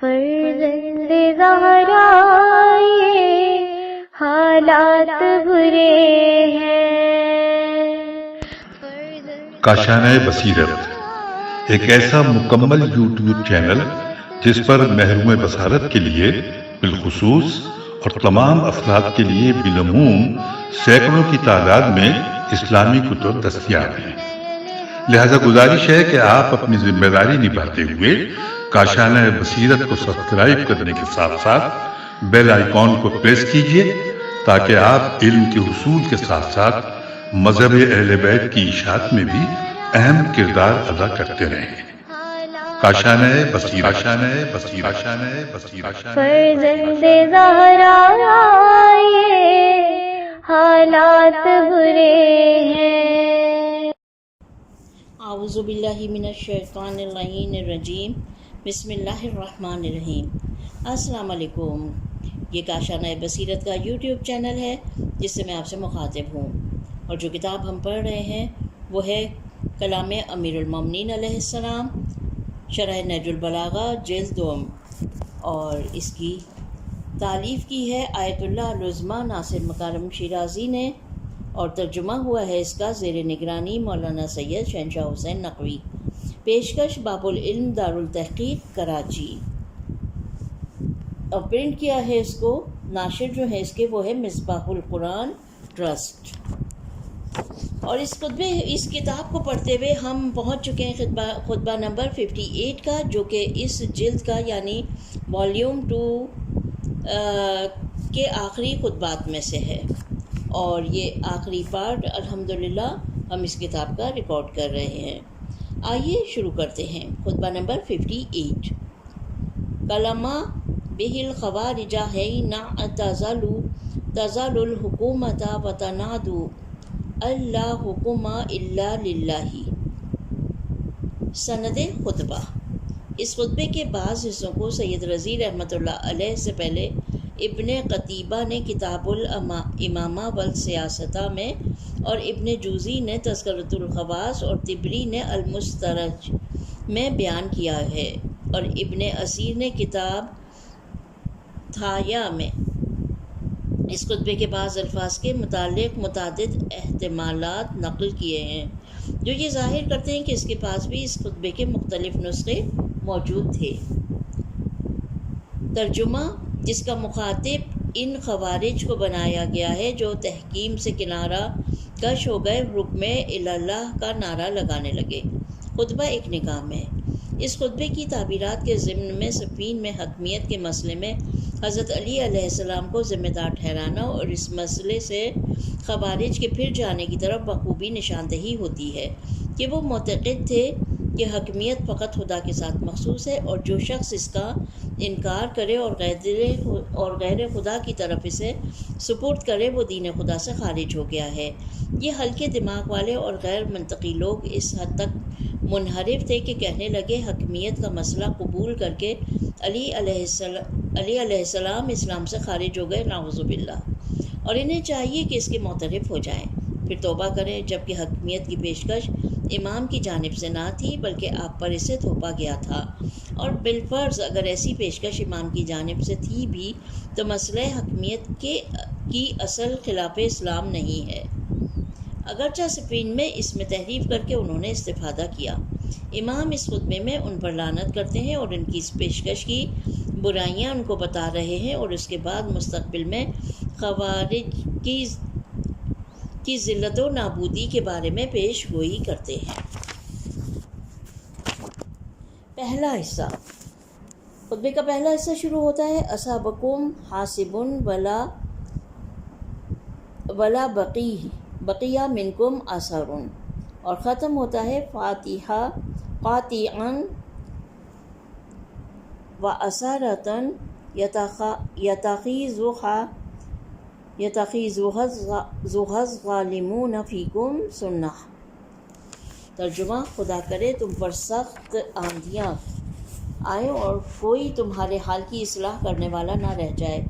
فرزند زہرا یہ حالات برے ہیں۔ کاشانۂ بصیرت ایک ایسا مکمل یوٹیوب چینل جس پر محروم بصارت کے لیے بالخصوص اور تمام افراد کے لیے بالعموم سینکڑوں کی تعداد میں اسلامی کتب دستیاب ہیں۔ لہذا گزارش ہے کہ آپ اپنی ذمہ داری نبھاتے ہوئے کاشانۂ بصیرت کو سبسکرائب کرنے کے ساتھ ساتھ بیل آئیکن کو پریس کیجیے تاکہ آپ علم کے حصول کے ساتھ ساتھ مذہب اہل بیت کی اشاعت میں بھی اہم کردار ادا کرتے رہیں۔ کاشانۂ بصیرت، کاشانۂ بصیرت، کاشانۂ بصیرت۔ فرزند زہرا یہ حالات برے ہیں۔ اعوذ باللہ من الشیطان اللعین الرجیم، بسم اللہ الرحمن الرحیم۔ السلام علیکم، یہ کاشانۂ بصیرت کا یوٹیوب چینل ہے جس سے میں آپ سے مخاطب ہوں، اور جو کتاب ہم پڑھ رہے ہیں وہ ہے کلام امیر المومنین علیہ السلام، شرح نہج البلاغہ جلد دوم، اور اس کی تالیف کی ہے آیت اللہ العظمیٰ ناصر مکارم شیرازی نے، اور ترجمہ ہوا ہے اس کا زیر نگرانی مولانا سید شہنشاہ حسین نقوی۔ پیشکش باب العلم دارالتحقیق کراچی، اور پرنٹ کیا ہے اس کو، ناشر جو ہے اس کے وہ ہے مصباح القرآن ٹرسٹ۔ اور اس کتاب کو پڑھتے ہوئے ہم پہنچ چکے ہیں خطبہ نمبر 58 کا، جو کہ اس جلد کا یعنی والیوم 2 کے آخری خطبات میں سے ہے، اور یہ آخری پارٹ الحمدللہ ہم اس کتاب کا ریکارڈ کر رہے ہیں۔ آئیے شروع کرتے ہیں۔ خطبہ نمبر 58۔ کلمہ بہ الخوارج حین تزال الحکومت وتنادو اللہ حکم الا للہ۔ سند خطبہ۔ اس خطبے کے بعض حصوں کو سید رضی رحمۃ اللہ علیہ سے پہلے ابن قتیبہ نے کتاب الامامہ والسیاستہ میں، اور ابن جوزی نے تذکرۃ الخواص اور طبری نے المستدرج میں بیان کیا ہے، اور ابن اسیر نے کتاب تھایا میں اس خطبے کے بعض الفاظ کے متعلق متعدد احتمالات نقل کیے ہیں، جو یہ ظاہر کرتے ہیں کہ اس کے پاس بھی اس خطبے کے مختلف نسخے موجود تھے۔ ترجمہ، جس کا مخاطب ان خوارج کو بنایا گیا ہے جو تحکیم سے کنارہ کش ہو گئے، حکم اللہ کا نعرہ لگانے لگے۔ خطبہ ایک نگاہ میں۔ اس خطبے کی تعبیرات کے ضمن میں صفین میں حکمیت کے مسئلے میں حضرت علی علیہ السلام کو ذمہ دار ٹھہرانا اور اس مسئلے سے خوارج کے پھر جانے کی طرف بخوبی نشاندہی ہوتی ہے کہ وہ معتقد تھے کہ حکمیت فقط خدا کے ساتھ مخصوص ہے، اور جو شخص اس کا انکار کرے اور غیر خدا کی طرف اسے سپرد کرے وہ دین خدا سے خارج ہو گیا ہے۔ یہ ہلکے دماغ والے اور غیر منطقی لوگ اس حد تک منحرف تھے کہ کہنے لگے حکمیت کا مسئلہ قبول کر کے علی علیہ السلام اسلام سے خارج ہو گئے، نعوذ باللہ، اور انہیں چاہیے کہ اس کے معترف ہو جائیں، پھر توبہ کریں، جبکہ حکمیت کی پیشکش امام کی جانب سے نہ تھی بلکہ آپ پر اسے تھوپا گیا تھا، اور بالفرض اگر ایسی پیشکش امام کی جانب سے تھی بھی تو مسئلہ حکمیت کی اصل خلاف اسلام نہیں ہے، اگرچہ صفین میں اس میں تحریف کر کے انہوں نے استفادہ کیا۔ امام اس خطبے میں ان پر لعنت کرتے ہیں اور ان کی اس پیشکش کی برائیاں ان کو بتا رہے ہیں، اور اس کے بعد مستقبل میں خوارج کی ذلت و نابودی کے بارے میں پیش گوئی کرتے ہیں۔ پہلا حصہ۔ خطبے کا پہلا حصہ شروع ہوتا ہے اصابکم حاسب ولا بقیہ منکم اثر، اور ختم ہوتا ہے فاتحہ قاطعا و اثارتا یتخذها الظالمون فیکم سنہ۔ ترجمہ، خدا کرے تم پر سخت آندیاں آئیں اور کوئی تمہارے حال کی اصلاح کرنے والا نہ رہ جائے۔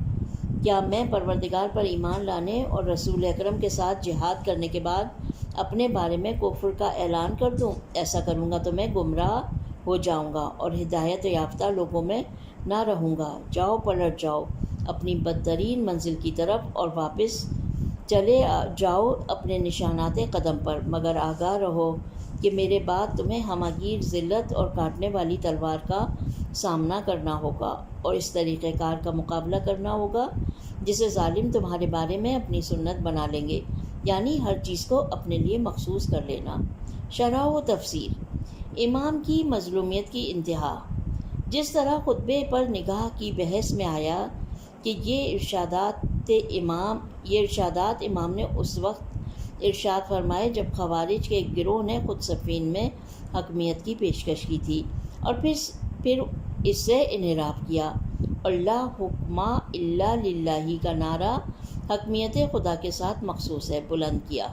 کیا میں پروردگار پر ایمان لانے اور رسول اکرم کے ساتھ جہاد کرنے کے بعد اپنے بارے میں کفر کا اعلان کر دوں؟ ایسا کروں گا تو میں گمراہ ہو جاؤں گا اور ہدایت یافتہ لوگوں میں نہ رہوں گا، جاؤ پلٹ جاؤ اپنی بدترین منزل کی طرف اور واپس چلے جاؤ اپنے نشانات قدم پر، مگر آگاہ رہو کہ میرے بعد تمہیں ہماگیر ذلت اور کاٹنے والی تلوار کا سامنا کرنا ہوگا اور اس طریقہ کار کا مقابلہ کرنا ہوگا جسے ظالم تمہارے بارے میں اپنی سنت بنا لیں گے، یعنی ہر چیز کو اپنے لیے مخصوص کر لینا۔ شرح و تفسیر۔ امام کی مظلومیت کی انتہا۔ جس طرح خطبے پر نگاہ کی بحث میں آیا کہ یہ ارشادات امام نے اس وقت ارشاد فرمائے جب خوارج کے ایک گروہ نے خود صفین میں حکمیت کی پیشکش کی تھی اور پھر اس سے انحراف کیا اور لا حکم الا للہ کا نعرہ حکمیت خدا کے ساتھ مخصوص ہے بلند کیا،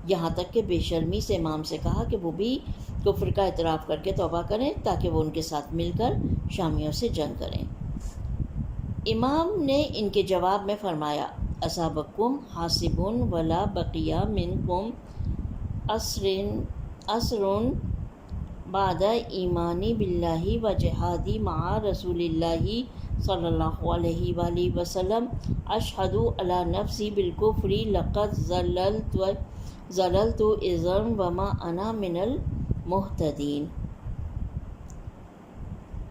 یہاں تک کہ بے شرمی سے امام سے کہا کہ وہ بھی کفر کا اعتراف کر کے توبہ کریں تاکہ وہ ان کے ساتھ مل کر شامیوں سے جنگ کریں۔ امام نے ان کے جواب میں فرمایا، اصابکم حاسب ولا بقیہ منکم اسرٌ بعد ایمانی باللہ و جہادی مع رسول اللہ صلی اللہ علیہ وآلہ وسلم اشہد علی نفسی بالکفر لقد ضللت اذا وما انا من المہتدین۔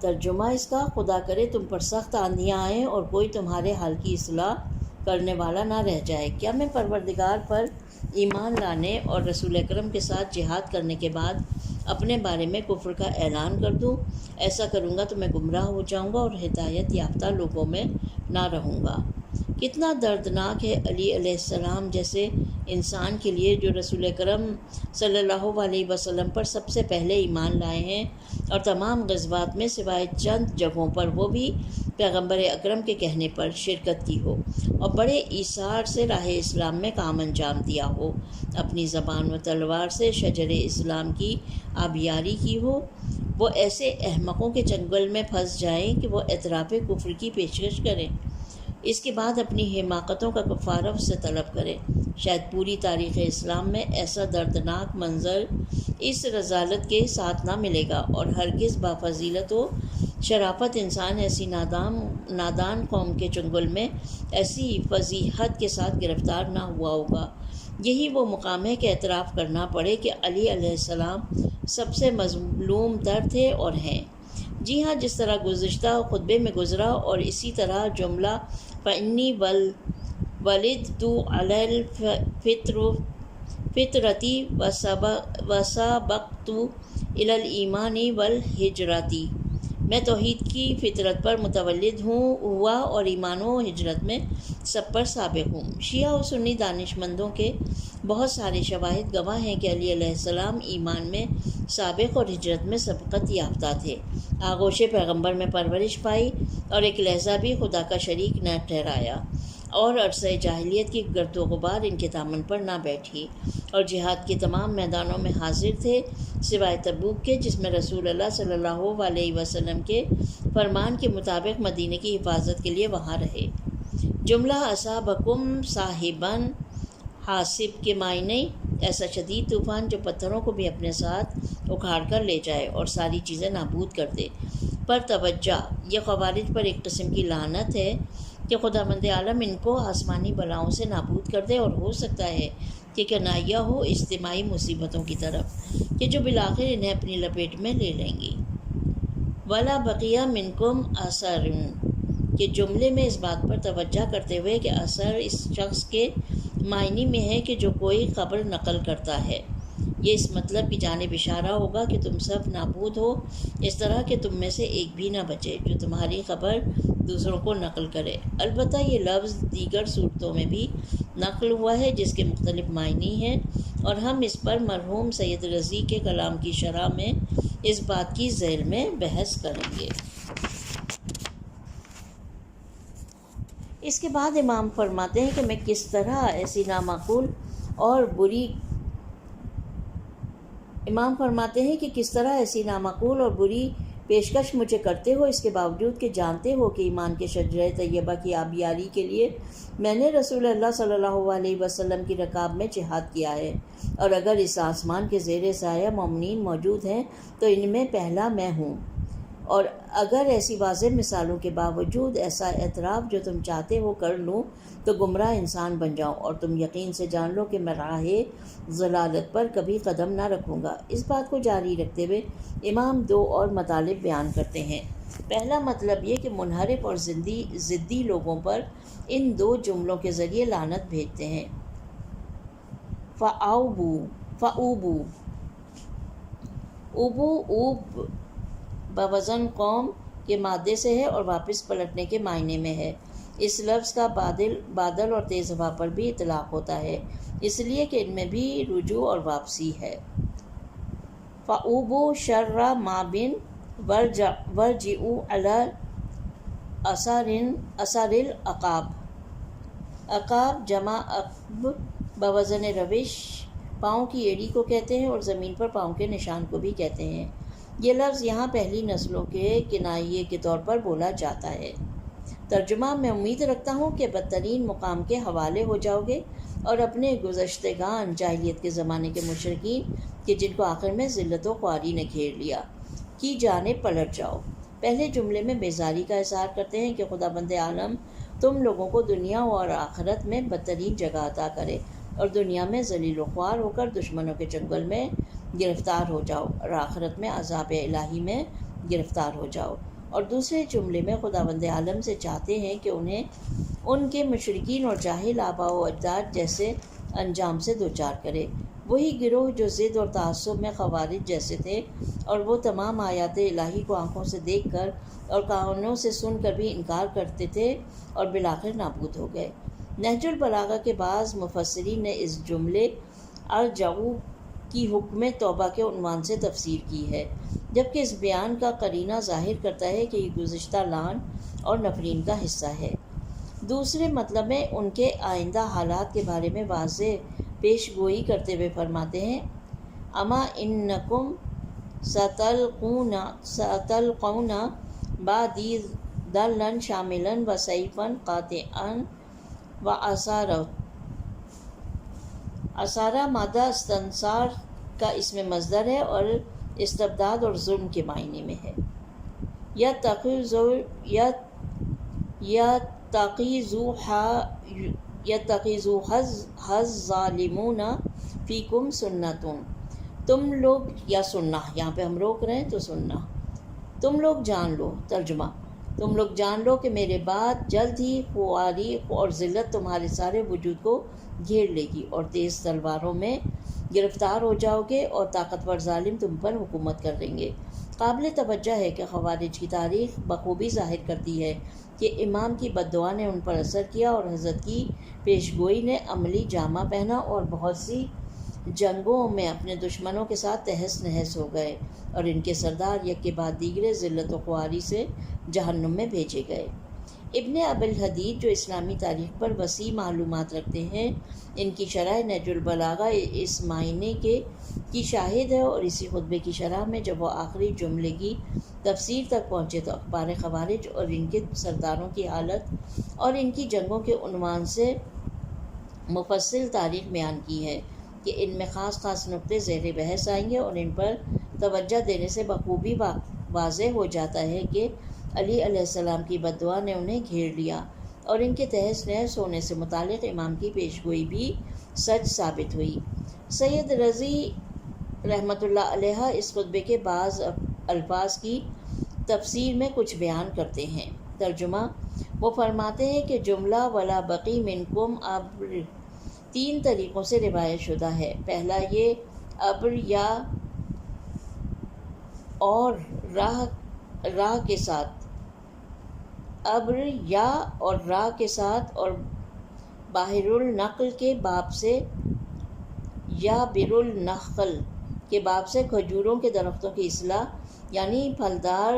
ترجمہ اس کا، خدا کرے تم پر سخت آندھیاں آئیں اور کوئی تمہارے حال کی اصلاح کرنے والا نہ رہ جائے۔ کیا میں پروردگار پر ایمان لانے اور رسول اکرم کے ساتھ جہاد کرنے کے بعد اپنے بارے میں کفر کا اعلان کر دوں؟ ایسا کروں گا تو میں گمراہ ہو جاؤں گا اور ہدایت یافتہ لوگوں میں نہ رہوں گا۔ کتنا دردناک ہے علی علیہ السلام جیسے انسان کے لیے جو رسول اکرم صلی اللہ علیہ وسلم پر سب سے پہلے ایمان لائے ہیں اور تمام غزوات میں سوائے چند جگہوں پر وہ بھی پیغمبر اکرم کے کہنے پر شرکت کی ہو اور بڑے ایثار سے راہ اسلام میں کام انجام دیا ہو، اپنی زبان و تلوار سے شجر اسلام کی آبیاری کی ہو، وہ ایسے احمقوں کے چنگل میں پھنس جائیں کہ وہ اعتراف کفر کی پیشکش کریں، اس کے بعد اپنی حماقتوں کا کفارہ اس سے طلب کریں۔ شاید پوری تاریخ اسلام میں ایسا دردناک منظر اس رذالت کے ساتھ نہ ملے گا اور ہرگز بافضیلت و شرافت انسان ایسی نادان قوم کے چنگل میں ایسی فضیحت کے ساتھ گرفتار نہ ہوا ہوگا۔ یہی وہ مقام ہے کہ اعتراف کرنا پڑے کہ علی علیہ السلام سب سے مظلوم تر تھے اور ہیں۔ جی ہاں، جس طرح گزشتہ خطبے میں گزرا اور اسی طرح جملہ فإنی ولدت علی الفطرۃ وسبقت الی الایمان والہجرۃ، میں توحید کی فطرت پر متولد ہوا اور ایمان و ہجرت میں سب پر سابق ہوں۔ شیعہ و سنی دانشمندوں کے بہت سارے شواہد گواہ ہیں کہ علی علیہ السلام ایمان میں سابق اور ہجرت میں سبقت یافتہ تھے، آغوش پیغمبر میں پرورش پائی اور ایک لحظہ بھی خدا کا شریک نہ ٹھہرایا اور عرصہ جاہلیت کی گرد و غبار ان کے دامن پر نہ بیٹھی اور جہاد کے تمام میدانوں میں حاضر تھے سوائے تبوک کے، جس میں رسول اللہ صلی اللہ علیہ وسلم کے فرمان کے مطابق مدینے کی حفاظت کے لیے وہاں رہے۔ جملہ اصابکم صاحباً حاسب کے معنی ایسا شدید طوفان جو پتھروں کو بھی اپنے ساتھ اکھاڑ کر لے جائے اور ساری چیزیں نابود کر دے پر توجہ، یہ خوارج پر ایک قسم کی لعنت ہے کہ خداوند عالم ان کو آسمانی بلاؤں سے نابود کر دے اور ہو سکتا ہے کہ کنایہ ہو اجتماعی مصیبتوں کی طرف کہ جو بالآخر انہیں اپنی لپیٹ میں لے لیں گی۔ ولا بقیہ منکم اثر کے جملے میں اس بات پر توجہ کرتے ہوئے کہ اثر اس شخص کے معنی میں ہے کہ جو کوئی خبر نقل کرتا ہے، یہ اس مطلب کی جانب اشارہ ہوگا کہ تم سب نابود ہو، اس طرح کہ تم میں سے ایک بھی نہ بچے جو تمہاری خبر دوسروں کو نقل کرے۔ البتہ یہ لفظ دیگر صورتوں میں بھی نقل ہوا ہے جس کے مختلف معنی ہیں اور ہم اس پر مرحوم سید رضی کے کلام کی شرح میں اس بات کی ذیل میں بحث کریں گے۔ اس کے بعد امام فرماتے ہیں کہ میں کس طرح ایسی نامعقول اور بری پیشکش مجھے کرتے ہو، اس کے باوجود کہ جانتے ہو کہ ایمان کے شجرہ طیبہ کی آبیاری کے لیے میں نے رسول اللہ صلی اللہ علیہ وسلم کی رکاب میں جہاد کیا ہے، اور اگر اس آسمان کے زیر سایہ مومنین موجود ہیں تو ان میں پہلا میں ہوں، اور اگر ایسی واضح مثالوں کے باوجود ایسا اعتراف جو تم چاہتے ہو کر لوں تو گمراہ انسان بن جاؤں، اور تم یقین سے جان لو کہ میں راہ ضلالت پر کبھی قدم نہ رکھوں گا۔ اس بات کو جاری رکھتے ہوئے امام دو اور مطالب بیان کرتے ہیں۔ پہلا مطلب یہ کہ منحرف اور ضدی لوگوں پر ان دو جملوں کے ذریعے لعنت بھیجتے ہیں۔ فَأُوبُوا، اوب بوزن قوم کے مادے سے ہے اور واپس پلٹنے کے معنی میں ہے۔ اس لفظ کا بادل اور تیز ہوا پر بھی اطلاق ہوتا ہے، اس لیے کہ ان میں بھی رجوع اور واپسی ہے۔ فَأُوبُوا شَرَّ مَا بِن وَارْجِعُوا عَلَى أَثَرِ الْعَقَابِ۔ عقاب جمع عقب بوزن روش پاؤں کی ایڑی کو کہتے ہیں اور زمین پر پاؤں کے نشان کو بھی کہتے ہیں۔ یہ لفظ یہاں پہلی نسلوں کے کنائیے کے طور پر بولا جاتا ہے۔ ترجمہ: میں امید رکھتا ہوں کہ بدترین مقام کے حوالے ہو جاؤ گے اور اپنے گزشتگان جاہلیت کے زمانے کے مشرکین کہ جن کو آخر میں ذلت و خواری نے گھیر لیا کی جانب پلٹ جاؤ۔ پہلے جملے میں بیزاری کا اظہار کرتے ہیں کہ خدا بند عالم تم لوگوں کو دنیا اور آخرت میں بدترین جگہ عطا کرے اور دنیا میں ذلیل و خوار ہو کر دشمنوں کے چنگل میں گرفتار ہو جاؤ اور آخرت میں عذاب الہی میں گرفتار ہو جاؤ۔ اور دوسرے جملے میں خداوند عالم سے چاہتے ہیں کہ انہیں ان کے مشرکین اور جاہل آباء و اجداد جیسے انجام سے دوچار کرے، وہی گروہ جو ضد اور تعصب میں خوارج جیسے تھے اور وہ تمام آیات الہی کو آنکھوں سے دیکھ کر اور کانوں سے سن کر بھی انکار کرتے تھے اور بالآخر نابود ہو گئے۔ نہج البلاغہ کے بعض مفسرین نے اس جملے ارجعوا کی حکم توبہ کے عنوان سے تفسیر کی ہے، جبکہ اس بیان کا قرینہ ظاہر کرتا ہے کہ یہ گزشتہ لعن اور نفرین کا حصہ ہے۔ دوسرے مطلب میں ان کے آئندہ حالات کے بارے میں واضح پیش گوئی کرتے ہوئے فرماتے ہیں: اما انکم ستلقون بعدی ذلًا شاملا و سیفا قاطعا و اسارا مادہ استنصار کا اسم مصدر ہے اور استبداد اور ظلم کے معنی میں ہے۔ یتخذوها الظالمون فیکم سنتون، تم لوگ، یا سننا، یہاں پہ ہم روک رہے ہیں تو سننا، تم لوگ جان لو۔ ترجمہ: تم لوگ جان لو کہ میرے بعد جلد ہی خواری اور ذلت تمہارے سارے وجود کو گھیر لے گی اور تیز تلواروں میں گرفتار ہو جاؤ گے اور طاقتور ظالم تم پر حکومت کر لیں گے۔ قابل توجہ ہے کہ خوارج کی تاریخ بخوبی ظاہر کرتی ہے کہ امام کی بد دعا نے ان پر اثر کیا اور حضرت کی پیشگوئی نے عملی جامہ پہنا اور بہت سی جنگوں میں اپنے دشمنوں کے ساتھ تہس نہس ہو گئے اور ان کے سردار یک کے بعد دیگرے ذلت و خواری سے جہنم میں بھیجے گئے۔ ابن ابی الحدید جو اسلامی تاریخ پر وسیع معلومات رکھتے ہیں، ان کی شرح نہج البلاغہ اس معنی کی شاہد ہے، اور اسی خطبے کی شرح میں جب وہ آخری جملے کی تفسیر تک پہنچے تو اخبار خوارج اور ان کے سرداروں کی حالت اور ان کی جنگوں کے عنوان سے مفصل تاریخ بیان کی ہے کہ ان میں خاص نقطے زیر بحث آئیں گے، اور ان پر توجہ دینے سے بخوبی واضح ہو جاتا ہے کہ علی علیہ السلام کی بد دعا نے انہیں گھیر لیا اور ان کے تہس نہس ہونے سے متعلق امام کی پیشگوئی بھی سچ ثابت ہوئی۔ سید رضی رحمۃ اللہ علیہ اس خطبے کے بعض الفاظ کی تفسیر میں کچھ بیان کرتے ہیں۔ ترجمہ: وہ فرماتے ہیں کہ جملہ ولا بقی منکم ابر 3 طریقوں سے روایت شدہ ہے۔ پہلا یہ ابر یا اور راہ کے ساتھ، ابر یا اور راہ کے ساتھ، اور باہر النقل کے باب سے یا بر النخل کے باب سے کھجوروں کے درختوں کی اصلاح یعنی پھلدار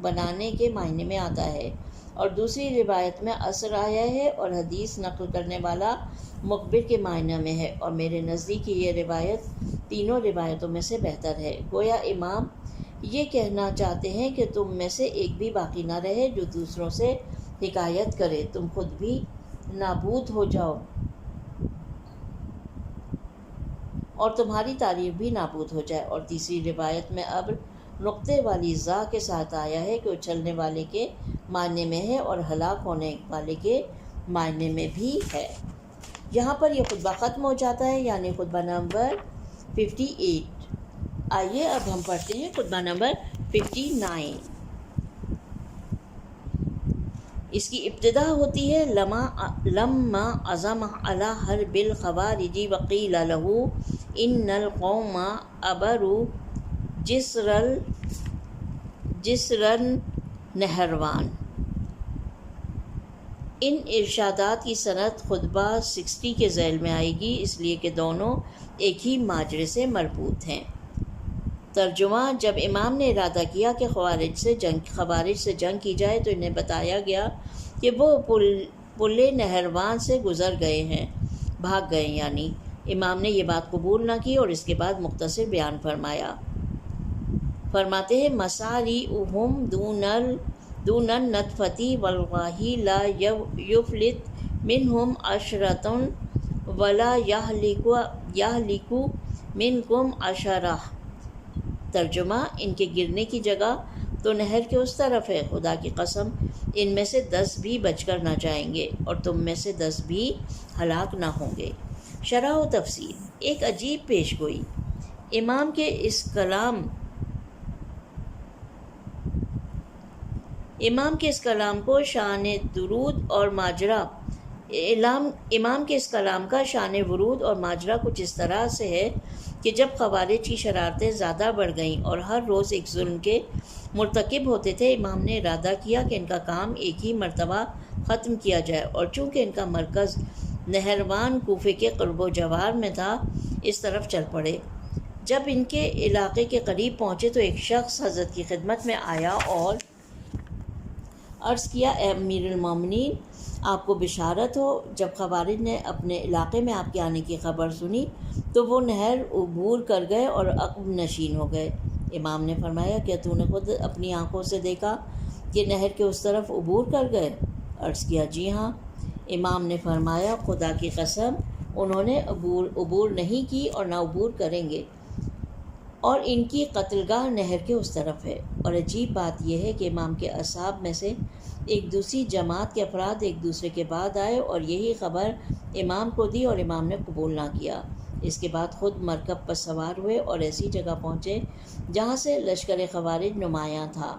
بنانے کے معنی میں آتا ہے، اور دوسری روایت میں اثر آیا ہے اور حدیث نقل کرنے والا مخبر کے معنی میں ہے، اور میرے نزدیک یہ روایت تینوں روایتوں میں سے بہتر ہے۔ گویا امام یہ کہنا چاہتے ہیں کہ تم میں سے ایک بھی باقی نہ رہے جو دوسروں سے حکایت کرے، تم خود بھی نابود ہو جاؤ اور تمہاری تعریف بھی نابود ہو جائے۔ اور تیسری روایت میں ابر نقطے والی زا کے ساتھ آیا ہے کہ اچھلنے والے کے معنی میں ہے اور ہلاک ہونے والے کے معنی میں بھی ہے۔ یہاں پر یہ خطبہ ختم ہو جاتا ہے، یعنی خطبہ نمبر 58۔ آئیے اب ہم پڑھتے ہیں خطبہ نمبر 59۔ اس کی ابتدا ہوتی ہے لما عزم علی حرب الخوارج وقیل له ان القوم عبروا جسر نہروان۔ ان ارشادات کی سند خطبہ 60 کے ذیل میں آئے گی، اس لیے کہ دونوں ایک ہی ماجرے سے مربوط ہیں۔ ترجمہ: جب امام نے ارادہ کیا کہ خوارج سے جنگ کی جائے تو انہیں بتایا گیا کہ وہ پل نہروان سے گزر گئے ہیں، بھاگ گئے، یعنی امام نے یہ بات قبول نہ کی اور اس کے بعد مختصر بیان فرماتے ہیں مساریعہم دون النطفۃ والغاہ لا یفلت منہم عشرۃ ولا یہلک منکم عشرہ۔ ترجمہ: ان کے گرنے کی جگہ تو نہر کے اس طرف ہے، خدا کی قسم ان میں سے 10 بھی بچ کر نہ جائیں گے اور تم میں سے 10 بھی ہلاک نہ ہوں گے۔ شرح و تفصیل: ایک عجیب پیشگوئی۔ امام کے اس کلام کو شان درود اور ماجرا امام کے اس کلام کا شان ورود اور ماجرا کچھ اس طرح سے ہے کہ جب خوارج کی شرارتیں زیادہ بڑھ گئیں اور ہر روز ایک ظلم کے مرتکب ہوتے تھے، امام نے ارادہ کیا کہ ان کا کام ایک ہی مرتبہ ختم کیا جائے، اور چونکہ ان کا مرکز نہروان کوفے کے قرب و جوار میں تھا، اس طرف چل پڑے۔ جب ان کے علاقے کے قریب پہنچے تو ایک شخص حضرت کی خدمت میں آیا اور عرض کیا، اے امیر المومنین، آپ کو بشارت ہو، جب خوارج نے اپنے علاقے میں آپ کے آنے کی خبر سنی تو وہ نہر عبور کر گئے اور عقب نشین ہو گئے۔ امام نے فرمایا، کیا تو نے خود اپنی آنکھوں سے دیکھا کہ نہر کے اس طرف عبور کر گئے؟ عرض کیا، جی ہاں۔ امام نے فرمایا، خدا کی قسم انہوں نے عبور نہیں کی اور نہ عبور کریں گے، اور ان کی قتل گاہ نہر کے اس طرف ہے۔ اور عجیب بات یہ ہے کہ امام کے اصحاب میں سے ایک دوسری جماعت کے افراد ایک دوسرے کے بعد آئے اور یہی خبر امام کو دی اور امام نے قبول نہ کیا۔ اس کے بعد خود مرکب پر سوار ہوئے اور ایسی جگہ پہنچے جہاں سے لشکر خوارج نمایاں تھا،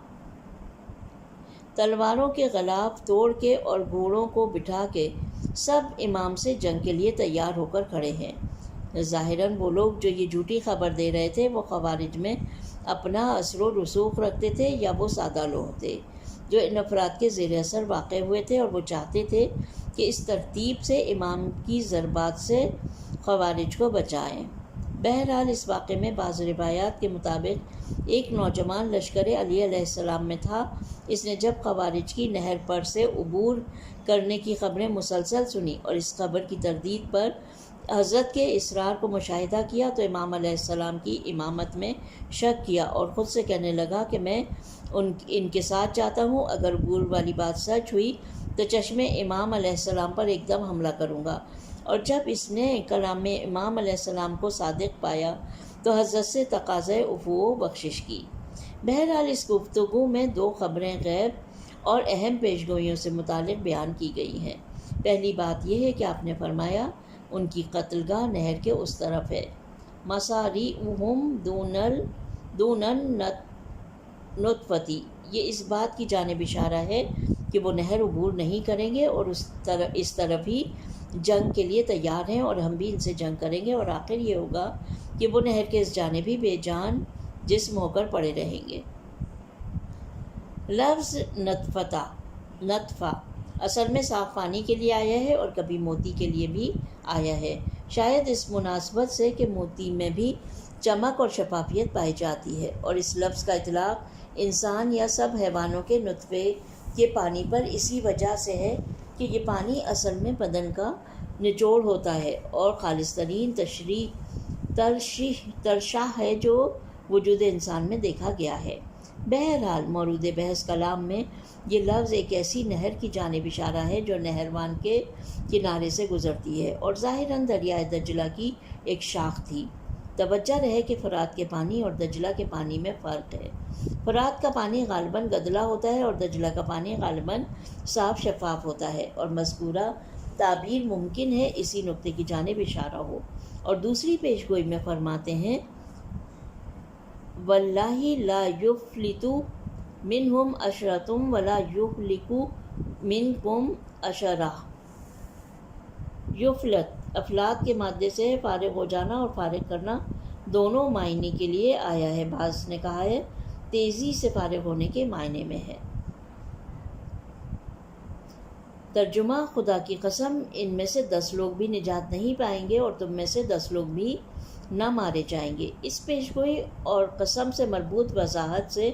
تلواروں کے غلاف توڑ کے اور گھوڑوں کو بٹھا کے سب امام سے جنگ کے لیے تیار ہو کر کھڑے ہیں۔ ظاہراً وہ لوگ جو یہ جھوٹی خبر دے رہے تھے وہ خوارج میں اپنا اثر و رسوخ رکھتے تھے یا وہ سادہ لوگ تھے جو ان افراد کے زیر اثر واقع ہوئے تھے، اور وہ چاہتے تھے کہ اس ترتیب سے امام کی ضربات سے خوارج کو بچائیں۔ بہرحال اس واقعے میں بعض روایات کے مطابق ایک نوجوان لشکر علی علیہ السلام میں تھا۔ اس نے جب خوارج کی نہر پر سے عبور کرنے کی خبریں مسلسل سنی اور اس خبر کی تردید پر حضرت کے اصرار کو مشاہدہ کیا تو امام علیہ السلام کی امامت میں شک کیا اور خود سے کہنے لگا کہ میں ان کے ساتھ جاتا ہوں، اگر عبور والی بات سچ ہوئی تو چشم امام علیہ السلام پر ایک دم حملہ کروں گا۔ اور جب اس نے کلام میں امام علیہ السلام کو صادق پایا تو حضرت سے تقاضۂ عفو و بخشش کی۔ بہرحال اس گفتگو میں 2 خبریں غیب اور اہم پیشگوئیوں سے متعلق بیان کی گئی ہیں۔ پہلی بات یہ ہے کہ آپ نے فرمایا ان کی قتل گاہ نہر کے اس طرف ہے۔ مساریعہم دون النطفۃ، یہ اس بات کی جانب اشارہ ہے کہ وہ نہر عبور نہیں کریں گے اور اس طرف ہی جنگ کے لیے تیار ہیں، اور ہم بھی ان سے جنگ کریں گے، اور آخر یہ ہوگا کہ وہ نہر کے اس جانب ہی بے جان جسم ہو کر پڑے رہیں گے۔ لفظ نطفہ اصل میں صاف پانی کے لیے آیا ہے اور کبھی موتی کے لیے بھی آیا ہے، شاید اس مناسبت سے کہ موتی میں بھی چمک اور شفافیت پائی جاتی ہے، اور اس لفظ کا اطلاق انسان یا سب حیوانوں کے نطفے کے پانی پر اسی وجہ سے ہے کہ یہ پانی اصل میں بدن کا نچوڑ ہوتا ہے اور خالص ترین ترشح ہے جو وجود انسان میں دیکھا گیا ہے۔ بہرحال مورود بحث کلام میں یہ لفظ ایک ایسی نہر کی جانب اشارہ ہے جو نہروان کے کنارے سے گزرتی ہے اور ظاہراً دریائے دجلہ کی ایک شاخ تھی۔ توجہ رہے کہ فرات کے پانی اور دجلہ کے پانی میں فرق ہے۔ فرات کا پانی غالباً گدلا ہوتا ہے اور دجلہ کا پانی غالباً صاف شفاف ہوتا ہے، اور مذکورہ تعبیر ممکن ہے اسی نقطے کی جانب اشارہ ہو۔ اور دوسری پیشگوئی میں فرماتے ہیں واللہ لا یفلت منہم عشرۃ ولا یہلک منکم عشرہ۔ یفلت افلاط کے مادے سے فارغ ہو جانا اور فارغ کرنا دونوں معنی کے لیے آیا ہے۔ بعض نے کہا ہے تیزی سے فارغ ہونے کے معنی میں ہے۔ ترجمہ خدا کی قسم ان میں سے 10 لوگ بھی نجات نہیں پائیں گے اور تم میں سے 10 لوگ بھی نہ مارے جائیں گے۔ اس پیشگوئی اور قسم سے مربوط وضاحت سے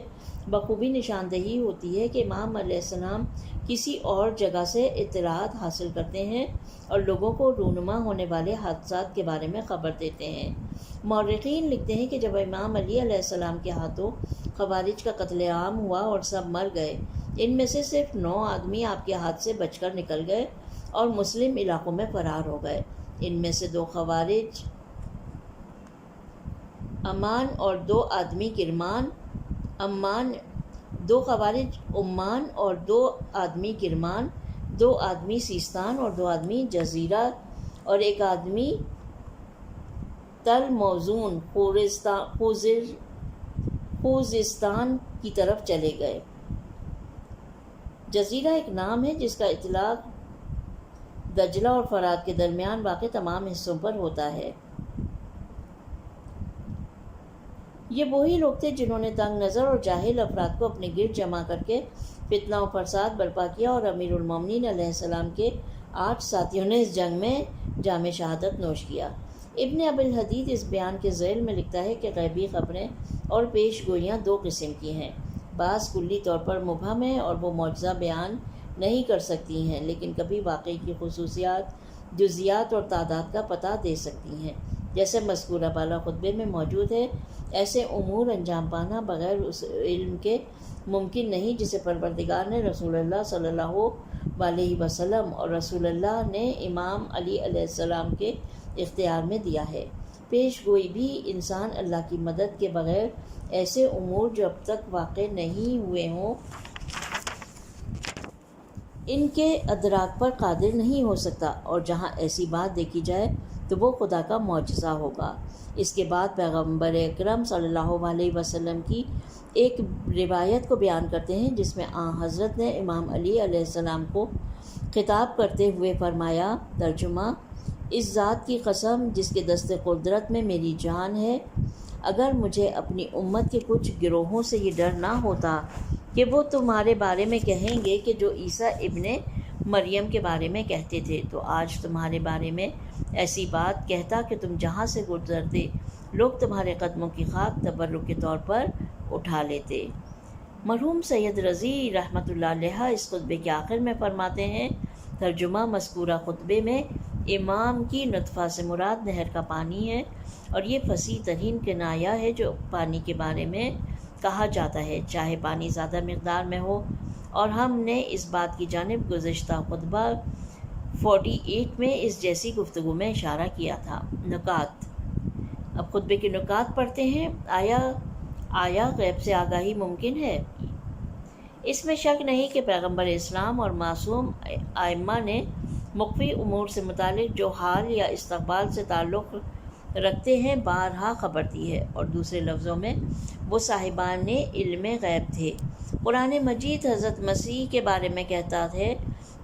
بخوبی نشاندہی ہوتی ہے کہ امام علیہ السلام کسی اور جگہ سے اطلاعات حاصل کرتے ہیں اور لوگوں کو رونما ہونے والے حادثات کے بارے میں خبر دیتے ہیں۔ مورخین لکھتے ہیں کہ جب امام علی علیہ السلام کے ہاتھوں خوارج کا قتل عام ہوا اور سب مر گئے، ان میں سے صرف 9 آدمی آپ کے ہاتھ سے بچ کر نکل گئے اور مسلم علاقوں میں فرار ہو گئے۔ ان میں سے 2 خوارج امان اور 2 آدمی کرمان، 2 خوارج عمان اور 2 آدمی کرمان، 2 آدمی سیستان اور 2 آدمی جزیرہ اور 1 آدمی تل موزون خوزستان کی طرف چلے گئے۔ جزیرہ ایک نام ہے جس کا اطلاق دجلہ اور فرات کے درمیان واقع تمام حصوں پر ہوتا ہے۔ یہ وہی لوگ تھے جنہوں نے تنگ نظر اور جاہل افراد کو اپنے گرد جمع کر کے فتنہ و فساد برپا کیا، اور امیر المومنین علیہ السلام کے 8 ساتھیوں نے اس جنگ میں جام شہادت نوش کیا۔ ابن ابی الحدید اس بیان کے ذیل میں لکھتا ہے کہ غیبی خبریں اور پیش گوئیاں 2 قسم کی ہیں۔ بعض کلی طور پر مبہم ہیں اور وہ معجزہ بیان نہیں کر سکتی ہیں، لیکن کبھی واقعی کی خصوصیات، جزیات اور تعداد کا پتہ دے سکتی ہیں۔ جیسے مذکورہ بالا خطبے میں موجود ہے، ایسے امور انجام پانا بغیر اس علم کے ممکن نہیں جسے پروردگار نے رسول اللہ صلی اللہ علیہ وسلم اور رسول اللہ نے امام علی علیہ السلام کے اختیار میں دیا ہے۔ پیش گوئی بھی انسان اللہ کی مدد کے بغیر ایسے امور جو اب تک واقع نہیں ہوئے ہوں ان کے ادراک پر قادر نہیں ہو سکتا، اور جہاں ایسی بات دیکھی جائے تو وہ خدا کا معجزہ ہوگا۔ اس کے بعد پیغمبر اکرم صلی اللہ علیہ وسلم کی ایک روایت کو بیان کرتے ہیں جس میں آن حضرت نے امام علی علیہ السلام کو خطاب کرتے ہوئے فرمایا، ترجمہ اس ذات کی قسم جس کے دست قدرت میں میری جان ہے، اگر مجھے اپنی امت کے کچھ گروہوں سے یہ ڈر نہ ہوتا کہ وہ تمہارے بارے میں کہیں گے کہ جو عیسیٰ ابن مریم کے بارے میں کہتے تھے، تو آج تمہارے بارے میں ایسی بات کہتا کہ تم جہاں سے گزرتے لوگ تمہارے قدموں کی خاک تبرک کے طور پر اٹھا لیتے۔ مرحوم سید رضی رحمۃ اللہ علیہ اس خطبے کے آخر میں فرماتے ہیں، ترجمہ مذکورہ خطبے میں امام کی نطفہ سے مراد نہر کا پانی ہے، اور یہ فصیح ترین کنایہ ہے جو پانی کے بارے میں کہا جاتا ہے، چاہے پانی زیادہ مقدار میں ہو، اور ہم نے اس بات کی جانب گزشتہ خطبہ 48 میں اس جیسی گفتگو میں اشارہ کیا تھا۔ نکات۔ اب خطبے کے نکات پڑھتے ہیں۔ آیا غیب سے آگاہی ممکن ہے؟ اس میں شک نہیں کہ پیغمبر اسلام اور معصوم ائمہ نے مخفی امور سے متعلق جو حال یا استقبال سے تعلق رکھتے ہیں بارہا خبر دی ہے، اور دوسرے لفظوں میں وہ صاحبان علم غیب تھے۔ قرآن مجید حضرت مسیح کے بارے میں کہتا ہے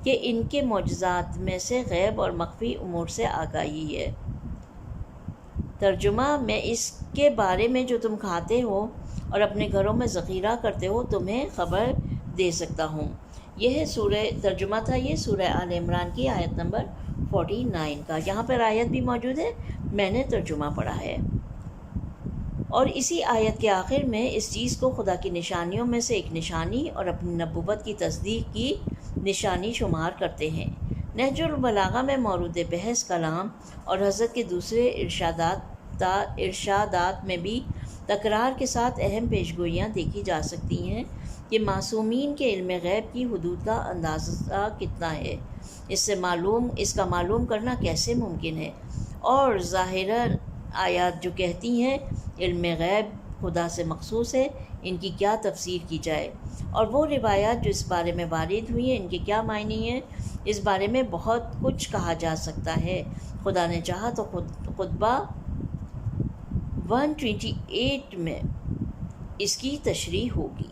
کہ ان کے معجزات میں سے غیب اور مخفی امور سے آگاہی ہے۔ ترجمہ میں اس کے بارے میں جو تم کھاتے ہو اور اپنے گھروں میں ذخیرہ کرتے ہو تمہیں خبر دے سکتا ہوں۔ یہ ہے ترجمہ تھا یہ سورہ آل عمران کی آیت نمبر 49 کا۔ یہاں پر آیت بھی موجود ہے، میں نے ترجمہ پڑھا ہے۔ اور اسی آیت کے آخر میں اس چیز کو خدا کی نشانیوں میں سے ایک نشانی اور اپنی نبوت کی تصدیق کی نشانی شمار کرتے ہیں۔ نہج البلاغہ میں مورد بحث کلام اور حضرت کے دوسرے ارشادات میں بھی تکرار کے ساتھ اہم پیشگوئیاں دیکھی جا سکتی ہیں کہ معصومین کے علم غیب کی حدود کا اندازہ کتنا ہے، اس کا معلوم کرنا کیسے ممکن ہے، اور ظاہراً آیات جو کہتی ہیں علم غیب خدا سے مخصوص ہے، ان کی کیا تفسیر کی جائے، اور وہ روایات جو اس بارے میں وارد ہوئی ہیں ان کے کیا معنی ہیں، اس بارے میں بہت کچھ کہا جا سکتا ہے۔ خدا نے چاہا تو خطبہ 128 میں اس کی تشریح ہوگی۔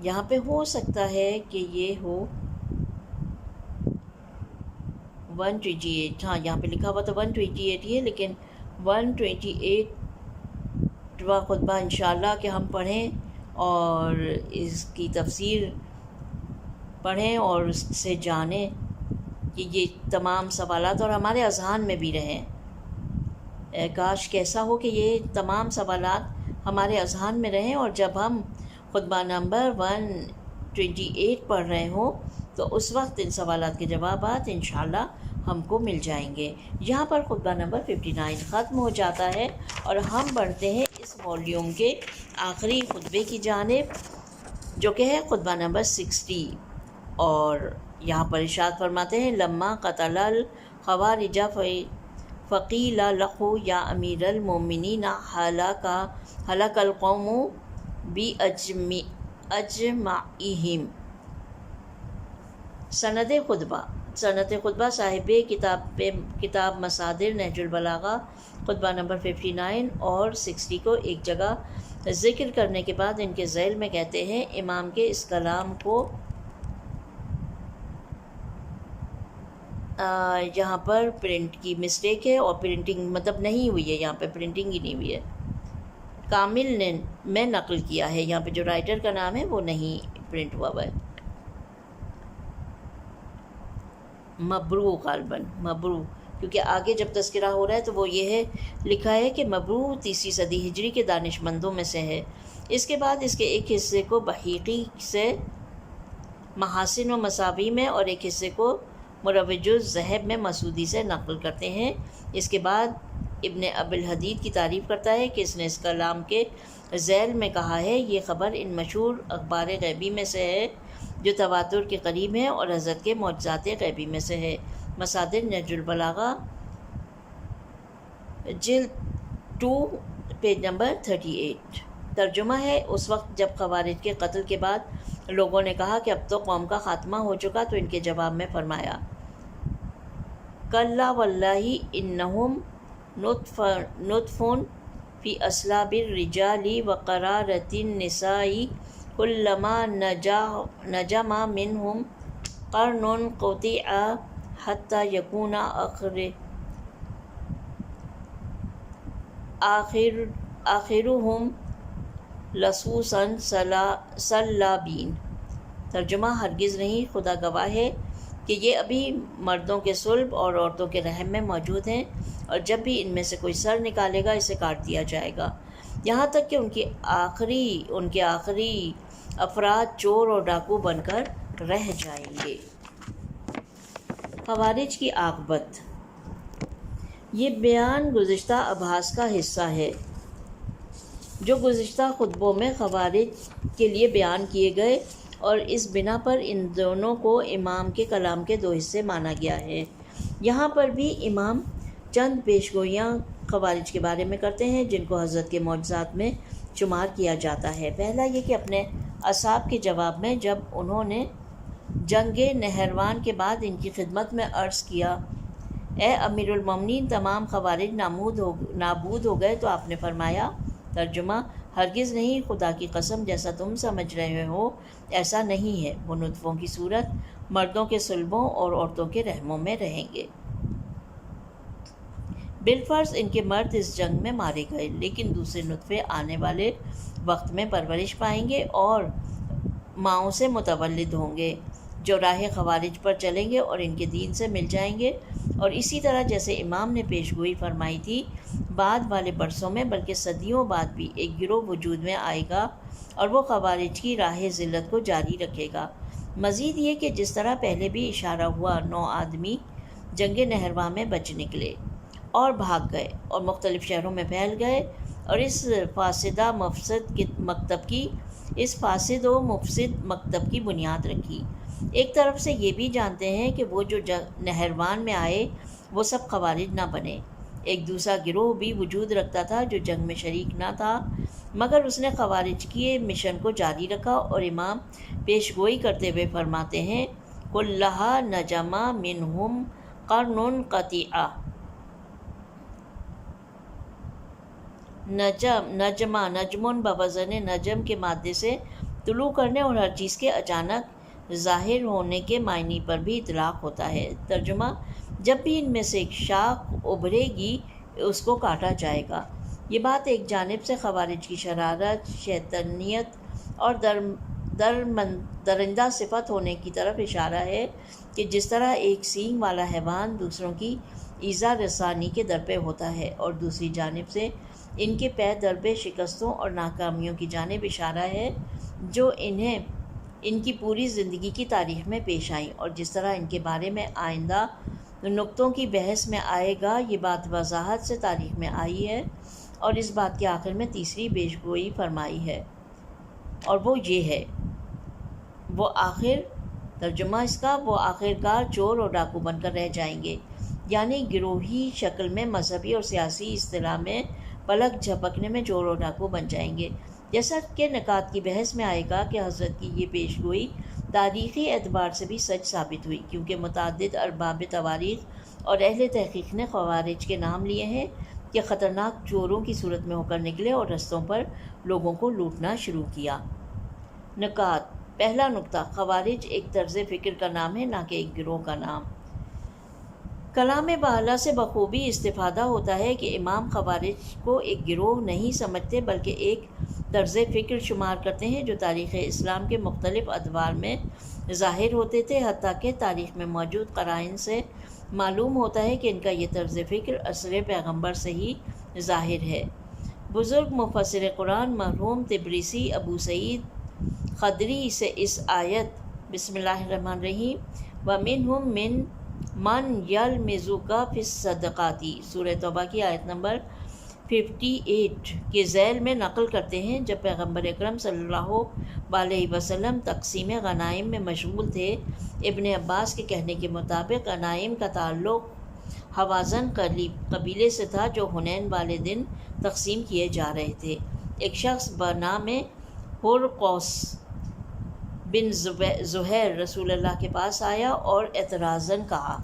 یہاں پہ ہو سکتا ہے کہ یہ ہو 128، ہاں یہاں پہ لکھا ہوا تو 128 ہی ہے، لیکن 128واں خطبہ انشاءاللہ کہ ہم پڑھیں اور اس کی تفسیر پڑھیں اور اس سے جانیں کہ یہ تمام سوالات اور ہمارے اذہان میں بھی رہیں۔ کاش کیسا ہو کہ یہ تمام سوالات ہمارے اذہان میں رہیں، اور جب ہم خطبہ نمبر 128 پڑھ رہے ہوں تو اس وقت ان سوالات کے جوابات انشاءاللہ ہم کو مل جائیں گے۔ یہاں پر خطبہ نمبر 59 ختم ہو جاتا ہے اور ہم بڑھتے ہیں اس والیوم کے آخری خطبے کی جانب جو کہ ہے خطبہ نمبر 60، اور یہاں پر ارشاد فرماتے ہیں لما قتل الخوارج فقیل لہ یا امیر المومنین ہلک القوم باجمعہم۔ سند خطبہ صاحب کتاب مصادر نہج البلاغہ خطبہ نمبر 59 اور 60 کو ایک جگہ ذکر کرنے کے بعد ان کے ذیل میں کہتے ہیں امام کے اس کلام کو یہاں پر پرنٹ کی مسٹیک ہے، اور پرنٹنگ مطلب نہیں ہوئی ہے، یہاں پہ پرنٹنگ ہی نہیں ہوئی ہے، کامل نے میں نقل کیا ہے، یہاں پہ جو رائٹر کا نام ہے وہ نہیں پرنٹ ہوا ہے، مبرو غالباً مبرو، کیونکہ آگے جب تذکرہ ہو رہا ہے تو وہ یہ ہے لکھا ہے کہ مبرو 3 صدی ہجری کے دانش مندوں میں سے ہے۔ اس کے بعد اس کے ایک حصے کو بحیقی سے محاسن و مساوی میں اور ایک حصے کو مروج الذہب میں مسعودی سے نقل کرتے ہیں۔ اس کے بعد ابن ابی الحدید کی تعریف کرتا ہے کہ اس نے اس کلام کے ذیل میں کہا ہے یہ خبر ان مشہور اخبار غیبی میں سے ہے جو تواتر کے قریب ہیں اور حضرت کے معجزات غیبی میں سے ہے۔ مصادر نہج البلاغہ جلد 2 پیج نمبر 38۔ ترجمہ ہے اس وقت جب خوارج کے قتل کے بعد لوگوں نے کہا کہ اب تو قوم کا خاتمہ ہو چکا تو ان کے جواب میں فرمایا کلا واللہ انہم نطفون فی اصلاب الرجال وقرارۃ النساء کلما نجم منہم قرن قطع حتی یکون آخرہم لصوصا سلابین۔ ترجمہ ہرگز نہیں، خدا گواہ ہے کہ یہ ابھی مردوں کے صلب اور عورتوں کے رحم میں موجود ہیں، اور جب بھی ان میں سے کوئی سر نکالے گا اسے کاٹ دیا جائے گا، یہاں تک کہ ان کے آخری افراد چور اور ڈاکو بن کر رہ جائیں گے۔ خوارج کی عاقبت۔ یہ بیان گزشتہ ابحاث کا حصہ ہے جو گزشتہ خطبوں میں خوارج کے لیے بیان کیے گئے، اور اس بنا پر ان دونوں کو امام کے کلام کے 2 حصے مانا گیا ہے۔ یہاں پر بھی امام چند پیشگوئیاں خوارج کے بارے میں کرتے ہیں جن کو حضرت کے معجزات میں شمار کیا جاتا ہے۔ پہلا یہ کہ اپنے اصحاب کے جواب میں جب انہوں نے جنگ نہروان کے بعد ان کی خدمت میں عرض کیا اے امیر المومنین تمام خوارج نابود ہو گئے، تو آپ نے فرمایا ترجمہ ہرگز نہیں، خدا کی قسم جیسا تم سمجھ رہے ہو ایسا نہیں ہے، وہ نطفوں کی صورت مردوں کے صلبوں اور عورتوں کے رحموں میں رہیں گے۔ بالفرض ان کے مرد اس جنگ میں مارے گئے، لیکن دوسرے نطفے آنے والے وقت میں پرورش پائیں گے اور ماؤں سے متولد ہوں گے جو راہ خوارج پر چلیں گے اور ان کے دین سے مل جائیں گے، اور اسی طرح جیسے امام نے پیشگوئی فرمائی تھی بعد والے برسوں میں بلکہ صدیوں بعد بھی ایک گروہ وجود میں آئے گا اور وہ خوارج کی راہ ذلت کو جاری رکھے گا۔ مزید یہ کہ جس طرح پہلے بھی اشارہ ہوا 9 آدمی جنگ نہرواں میں بچ نکلے اور بھاگ گئے اور مختلف شہروں میں پھیل گئے اور اس فاسد و مفسد مکتب کی بنیاد رکھی۔ ایک طرف سے یہ بھی جانتے ہیں کہ وہ جو نہروان میں آئے وہ سب خوارج نہ بنے۔ ایک دوسرا گروہ بھی وجود رکھتا تھا جو جنگ میں شریک نہ تھا، مگر اس نے خوارج کے مشن کو جاری رکھا، اور امام پیش گوئی کرتے ہوئے فرماتے ہیں کلھا نجما منہم قرن قطیعہ۔ نجمن بوزن نجم کے مادے سے طلوع کرنے اور ہر چیز کے اچانک ظاہر ہونے کے معنی پر بھی اطلاق ہوتا ہے۔ ترجمہ: جب بھی ان میں سے ایک شاخ ابھرے گی اس کو کاٹا جائے گا۔ یہ بات ایک جانب سے خوارج کی شرارت، شیطانیت اور درندہ صفت ہونے کی طرف اشارہ ہے کہ جس طرح ایک سینگ والا حیوان دوسروں کی ایذا رسانی کے در پہ ہوتا ہے، اور دوسری جانب سے ان کے پے در پہ شکستوں اور ناکامیوں کی جانب اشارہ ہے جو انہیں ان کی پوری زندگی کی تاریخ میں پیش آئیں، اور جس طرح ان کے بارے میں آئندہ نقطوں کی بحث میں آئے گا۔ یہ بات وضاحت سے تاریخ میں آئی ہے، اور اس بات کے آخر میں تیسری پیش گوئی فرمائی ہے، اور وہ یہ ہے وہ آخر ترجمہ اس کا وہ آخرکار چور اور ڈاکو بن کر رہ جائیں گے، یعنی گروہی شکل میں مذہبی اور سیاسی اصطلاح میں پلک جھپکنے میں چور اور ڈاکو بن جائیں گے۔ جیسا کہ نکات کی بحث میں آئے گا کہ حضرت کی یہ پیش گوئی تاریخی اعتبار سے بھی سچ ثابت ہوئی، کیونکہ متعدد ارباب تواریخ اور اہل تحقیق نے خوارج کے نام لیے ہیں کہ خطرناک چوروں کی صورت میں ہو کر نکلے اور رستوں پر لوگوں کو لوٹنا شروع کیا۔ نکات: پہلا نکتہ، خوارج ایک طرز فکر کا نام ہے، نہ کہ ایک گروہ کا نام۔ کلام بالا سے بخوبی استفادہ ہوتا ہے کہ امام خوارج کو ایک گروہ نہیں سمجھتے بلکہ ایک طرز فکر شمار کرتے ہیں جو تاریخ اسلام کے مختلف ادوار میں ظاہر ہوتے تھے، حتیٰ کہ تاریخ میں موجود قرائن سے معلوم ہوتا ہے کہ ان کا یہ طرز فکر اثر پیغمبر سے ہی ظاہر ہے۔ بزرگ مفسر قرآن مرحوم تبریسی ابو سعید خدری سے اس آیت بسم اللہ الرحمن الرحیم وَمِنْهُمْ مَنْ يَلْمِزُكَ فِي الصَّدَقَاتِ سورہ توبہ کی آیت نمبر 58 کے ذیل میں نقل کرتے ہیں، جب پیغمبر اکرم صلی اللہ علیہ وسلم تقسیم غنائم میں مشغول تھے۔ ابن عباس کے کہنے کے مطابق غنائم کا تعلق حوازن قبیلے سے تھا جو حنین والے دن تقسیم کیے جا رہے تھے۔ ایک شخص بنام ہرقوس بن زہیر رسول اللہ کے پاس آیا اور اعتراضاً کہا،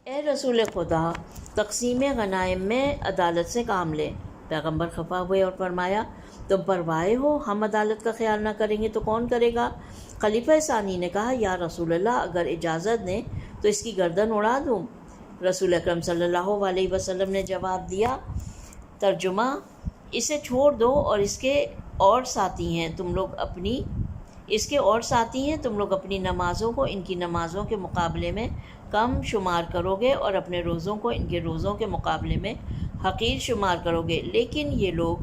اے رسول خدا، تقسیم غنائم میں عدالت سے کام لیں۔ پیغمبر خفا ہوئے اور فرمایا، تم پروائے ہو، ہم عدالت کا خیال نہ کریں گے تو کون کرے گا؟ خلیفہ ثانی نے کہا، یا رسول اللہ، اگر اجازت دیں تو اس کی گردن اڑا دوں۔ رسول اکرم صلی اللہ علیہ وسلم نے جواب دیا، ترجمہ: اسے چھوڑ دو، اور اس کے اور ساتھی ہیں تم لوگ اپنی نمازوں کو ان کی نمازوں کے مقابلے میں کم شمار کرو گے اور اپنے روزوں کو ان کے روزوں کے مقابلے میں حقیر شمار کرو گے، لیکن یہ لوگ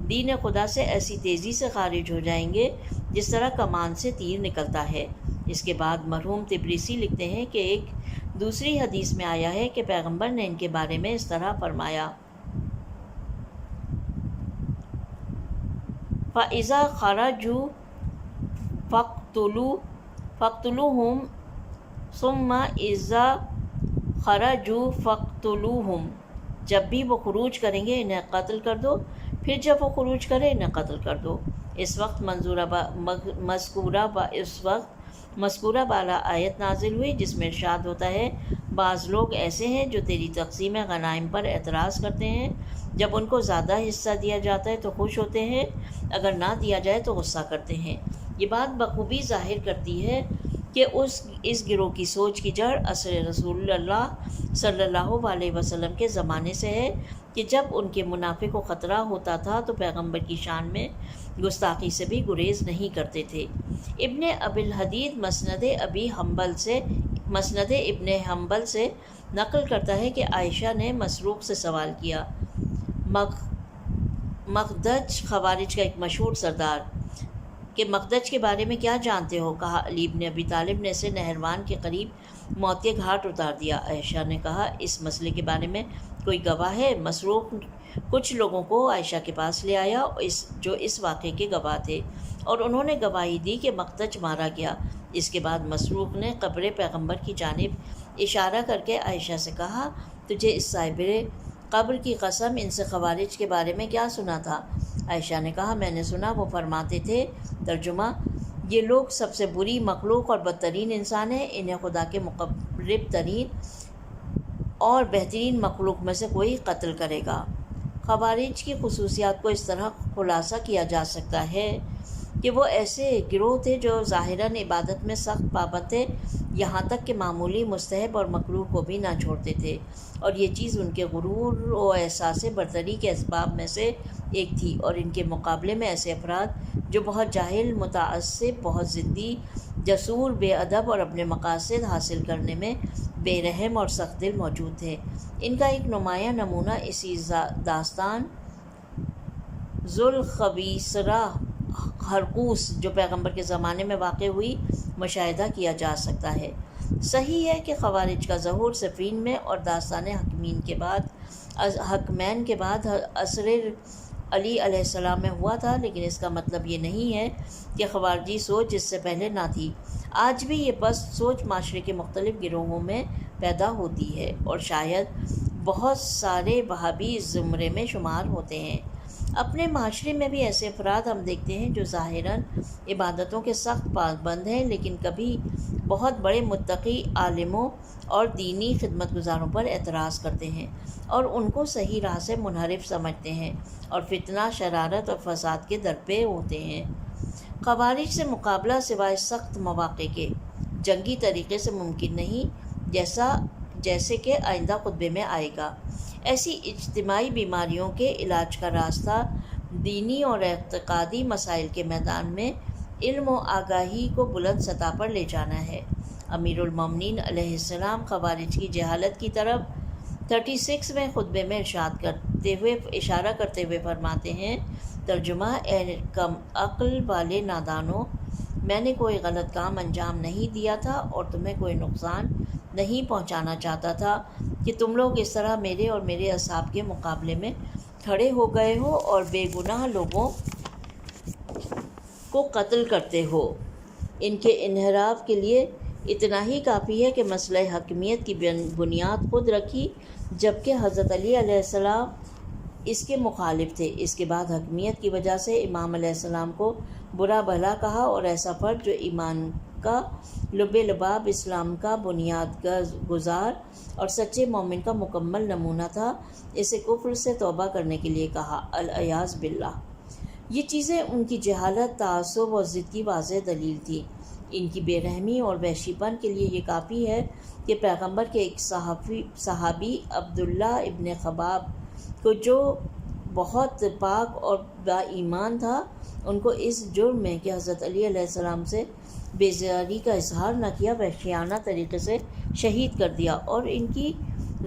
دین خدا سے ایسی تیزی سے خارج ہو جائیں گے جس طرح کمان سے تیر نکلتا ہے۔ اس کے بعد مرحوم تبریسی لکھتے ہیں کہ ایک دوسری حدیث میں آیا ہے کہ پیغمبر نے ان کے بارے میں اس طرح فرمایا، فَإِذَا خَرَجُوا فَاقْتُلُوهُمْ ثُمَّ إِذَا خَرَجُوا فَاقْتُلُوهُمْ جب بھی وہ خروج کریں گے انہیں قتل کر دو، پھر جب وہ خروج کرے انہیں قتل کر دو۔ اس وقت مذکورہ بالا آیت نازل ہوئی جس میں ارشاد ہوتا ہے، بعض لوگ ایسے ہیں جو تیری تقسیم غنائم پر اعتراض کرتے ہیں، جب ان کو زیادہ حصہ دیا جاتا ہے تو خوش ہوتے ہیں، اگر نہ دیا جائے تو غصہ کرتے ہیں۔ یہ بات بخوبی ظاہر کرتی ہے کہ اس گروہ کی سوچ کی جڑ اثر رسول اللہ صلی اللہ علیہ وسلم کے زمانے سے ہے کہ جب ان کے منافع کو خطرہ ہوتا تھا تو پیغمبر کی شان میں گستاخی سے بھی گریز نہیں کرتے تھے۔ ابن ابی الحدید مسند ابن حنبل سے نقل کرتا ہے کہ عائشہ نے مسروق سے سوال کیا، مخدج خوارج کا ایک مشہور سردار، کہ مقدس کے بارے میں کیا جانتے ہو؟ کہا علی بن ابی طالب نے اسے نہروان کے قریب موت کے گھاٹ اتار دیا۔ عائشہ نے کہا اس مسئلے کے بارے میں کوئی گواہ ہے؟ مسروق کچھ لوگوں کو عائشہ کے پاس لے آیا جو اس واقعے کے گواہ تھے، اور انہوں نے گواہی دی کہ مقدس مارا گیا۔ اس کے بعد مسروق نے قبر پیغمبر کی جانب اشارہ کر کے عائشہ سے کہا تجھے اس صاحب قبر کی قسم ان سے خوارج کے بارے میں کیا سنا تھا؟ عائشہ نے کہا میں نے سنا وہ فرماتے تھے، ترجمہ یہ لوگ سب سے بری مخلوق اور بدترین انسان ہیں، انہیں خدا کے مقرب ترین اور بہترین مخلوق میں سے کوئی قتل کرے گا۔ خوارج کی خصوصیات کو اس طرح خلاصہ کیا جا سکتا ہے کہ وہ ایسے گروہ تھے جو ظاہراً عبادت میں سخت پابند تھے، یہاں تک کہ معمولی مستحب اور مکروہ کو بھی نہ چھوڑتے تھے، اور یہ چیز ان کے غرور و احساس برتری کے اسباب میں سے ایک تھی۔ اور ان کے مقابلے میں ایسے افراد جو بہت جاہل، متعصب، بہت ضدی، جسور، بے ادب اور اپنے مقاصد حاصل کرنے میں بے رحم اور سخت دل موجود تھے۔ ان کا ایک نمایاں نمونہ اسی داستان ذوالخویصرہ خرقوس جو پیغمبر کے زمانے میں واقع ہوئی مشاہدہ کیا جا سکتا ہے۔ صحیح ہے کہ خوارج کا ظہور صفین میں اور داستان حکمین کے بعد عصر علی علیہ السلام میں ہوا تھا، لیکن اس کا مطلب یہ نہیں ہے کہ خوارجی سوچ اس سے پہلے نہ تھی۔ آج بھی یہ پست سوچ معاشرے کے مختلف گروہوں میں پیدا ہوتی ہے، اور شاید بہت سارے وہابی اس زمرے میں شمار ہوتے ہیں۔ اپنے معاشرے میں بھی ایسے افراد ہم دیکھتے ہیں جو ظاہراً عبادتوں کے سخت پابند ہیں، لیکن کبھی بہت بڑے متقی عالموں اور دینی خدمت گزاروں پر اعتراض کرتے ہیں اور ان کو صحیح راہ سے منحرف سمجھتے ہیں، اور فتنہ، شرارت اور فساد کے درپے ہوتے ہیں۔ خوارج سے مقابلہ سوائے سخت مواقع کے جنگی طریقے سے ممکن نہیں، جیسے کہ آئندہ خطبے میں آئے گا۔ ایسی اجتماعی بیماریوں کے علاج کا راستہ دینی اور اعتقادی مسائل کے میدان میں علم و آگاہی کو بلند سطح پر لے جانا ہے۔ امیر المومنین علیہ السلام خوارج کی جہالت کی طرف 36 میں خطبے میں اشارہ کرتے ہوئے فرماتے ہیں، ترجمہ اے کم عقل والے نادانو، میں نے کوئی غلط کام انجام نہیں دیا تھا اور تمہیں کوئی نقصان نہیں پہنچانا چاہتا تھا کہ تم لوگ اس طرح میرے اور میرے اصحاب کے مقابلے میں کھڑے ہو گئے ہو اور بے گناہ لوگوں کو قتل کرتے ہو۔ ان کے انحراف کے لیے اتنا ہی کافی ہے کہ مسئلہ حکمیت کی بنیاد خود رکھی، جبکہ حضرت علی علیہ السلام اس کے مخالف تھے۔ اس کے بعد حکمیت کی وجہ سے امام علیہ السلام کو برا بھلا کہا، اور ایسا فرد جو ایمان کا لب لباب، اسلام کا بنیاد گزار اور سچے مومن کا مکمل نمونہ تھا، اسے کفر سے توبہ کرنے کے لیے کہا، العیاذ باللہ۔ یہ چیزیں ان کی جہالت، تعصب اور ضد کی واضح دلیل تھی۔ ان کی بے رحمی اور وحشی پن کے لیے یہ کافی ہے کہ پیغمبر کے ایک صحابی عبداللہ ابن خباب کو جو بہت پاک اور با ایمان تھا، ان کو اس جرم میں کہ حضرت علی علیہ السلام سے بیزاری کا اظہار نہ کیا، وحشیانہ طریقے سے شہید کر دیا اور ان کی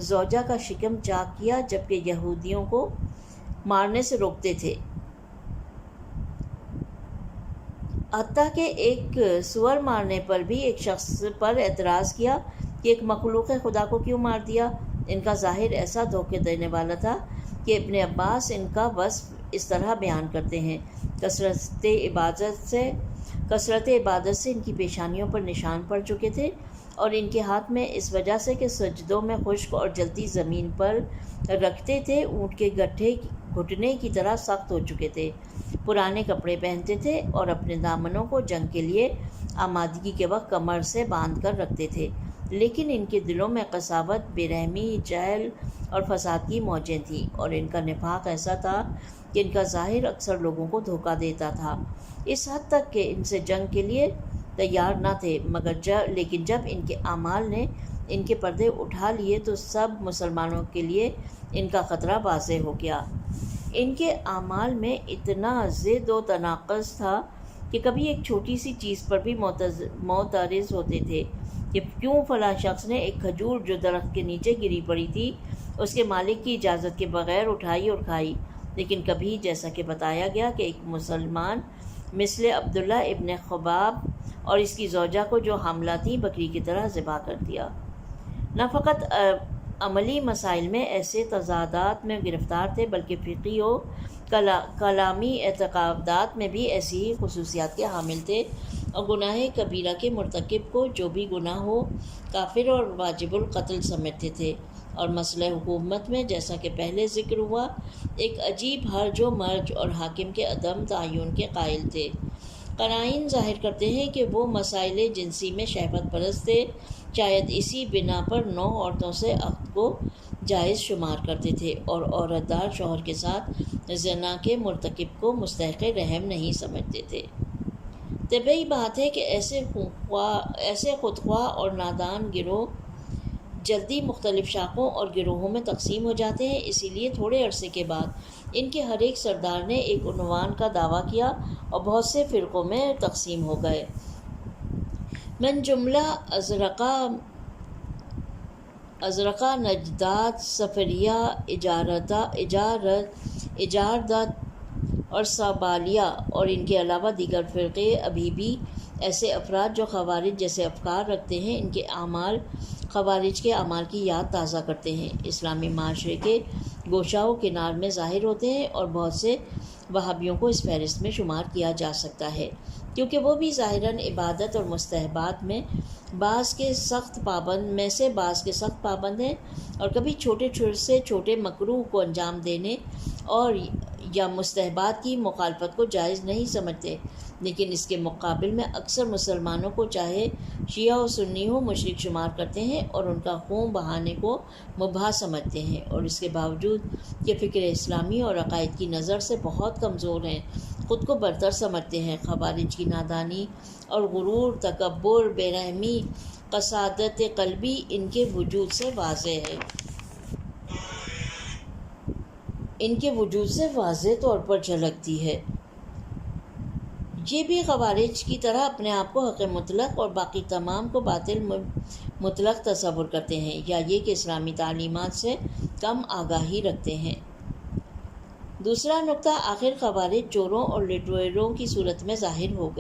زوجہ کا شکم چاک کیا، جبکہ یہودیوں کو مارنے سے روکتے تھے۔ حتیٰ کہ ایک سور مارنے پر بھی ایک شخص پر اعتراض کیا کہ ایک مخلوق خدا کو کیوں مار دیا۔ ان کا ظاہر ایسا دھوکے دینے والا تھا کہ ابن عباس ان کا وصف اس طرح بیان کرتے ہیں، کثرت عبادت سے ان کی پیشانیوں پر نشان پڑ چکے تھے، اور ان کے ہاتھ میں اس وجہ سے کہ سجدوں میں خشک اور جلتی زمین پر رکھتے تھے، اونٹ کے گھٹنے کی طرح سخت ہو چکے تھے۔ پرانے کپڑے پہنتے تھے اور اپنے دامنوں کو جنگ کے لیے آمادگی کے وقت کمر سے باندھ کر رکھتے تھے، لیکن ان کے دلوں میں قساوت، بے رحمی، جہل اور فساد کی موجیں تھیں، اور ان کا نفاق ایسا تھا کہ ان کا ظاہر اکثر لوگوں کو دھوکہ دیتا تھا، اس حد تک کہ ان سے جنگ کے لیے تیار نہ تھے، لیکن جب ان کے اعمال نے ان کے پردے اٹھا لیے تو سب مسلمانوں کے لیے ان کا خطرہ واضح ہو گیا۔ ان کے اعمال میں اتنا ضد و تناقض تھا کہ کبھی ایک چھوٹی سی چیز پر بھی معترض ہوتے تھے کہ کیوں فلاں شخص نے ایک کھجور جو درخت کے نیچے گری پڑی تھی اس کے مالک کی اجازت کے بغیر اٹھائی اور کھائی، لیکن کبھی، جیسا کہ بتایا گیا، کہ ایک مسلمان مثل عبداللہ ابن خباب اور اس کی زوجہ کو جو حاملہ تھیں بکری کی طرح ذبح کر دیا۔ نہ فقط عملی مسائل میں ایسے تضادات میں گرفتار تھے بلکہ فقہی و کلامی اعتقادات میں بھی ایسی ہی خصوصیات کے حامل تھے، اور گناہ کبیرہ کے مرتکب کو جو بھی گناہ ہو کافر اور واجب القتل سمجھتے تھے، اور مسئلہ حکومت میں جیسا کہ پہلے ذکر ہوا ایک عجیب حرج و مرج اور حاکم کے عدم تعین کے قائل تھے۔ قرائن ظاہر کرتے ہیں کہ وہ مسائل جنسی میں شہوت پرست تھے، شاید اسی بنا پر 9 عورتوں سے عقد کو جائز شمار کرتے تھے اور عورت دار شوہر کے ساتھ زنا کے مرتکب کو مستحق رحم نہیں سمجھتے تھے۔ طبیعی بات ہے کہ ایسے خودخواہ اور نادان گروہ جلدی مختلف شاخوں اور گروہوں میں تقسیم ہو جاتے ہیں، اسی لیے تھوڑے عرصے کے بعد ان کے ہر ایک سردار نے ایک عنوان کا دعویٰ کیا اور بہت سے فرقوں میں تقسیم ہو گئے۔ من جملہ ازرقہ، نجدات، سفریہ، اجاردت اور سابالیہ، اور ان کے علاوہ دیگر فرقے ابھی بھی ایسے افراد جو خوارج جیسے افکار رکھتے ہیں، ان کے اعمال خوارج کے اعمال کی یاد تازہ کرتے ہیں، اسلامی معاشرے کے گوشہ و کنار میں ظاہر ہوتے ہیں، اور بہت سے وہابیوں کو اس فہرست میں شمار کیا جا سکتا ہے، کیونکہ وہ بھی ظاہراً عبادت اور مستحبات میں بعض کے سخت پابند ہیں، اور کبھی چھوٹے سے چھوٹے مکروہ کو انجام دینے اور یا مستحبات کی مخالفت کو جائز نہیں سمجھتے، لیکن اس کے مقابل میں اکثر مسلمانوں کو چاہے شیعہ و سنی ہو مشرک شمار کرتے ہیں اور ان کا خون بہانے کو مباح سمجھتے ہیں، اور اس کے باوجود کہ فکر اسلامی اور عقائد کی نظر سے بہت کمزور ہیں، خود کو برتر سمجھتے ہیں۔ خوارج کی نادانی اور غرور، تکبر، بے رحمی، قسادت قلبی ان کے وجود سے واضح طور پر جھلکتی ہے۔ یہ بھی خوارج کی طرح اپنے آپ کو حق مطلق اور باقی تمام کو باطل مطلق تصور کرتے ہیں، یا یہ کہ اسلامی تعلیمات سے کم آگاہی رکھتے ہیں۔ دوسرا نقطہ، آخر خوارج چوروں اور لٹیروں کی صورت میں ظاہر ہو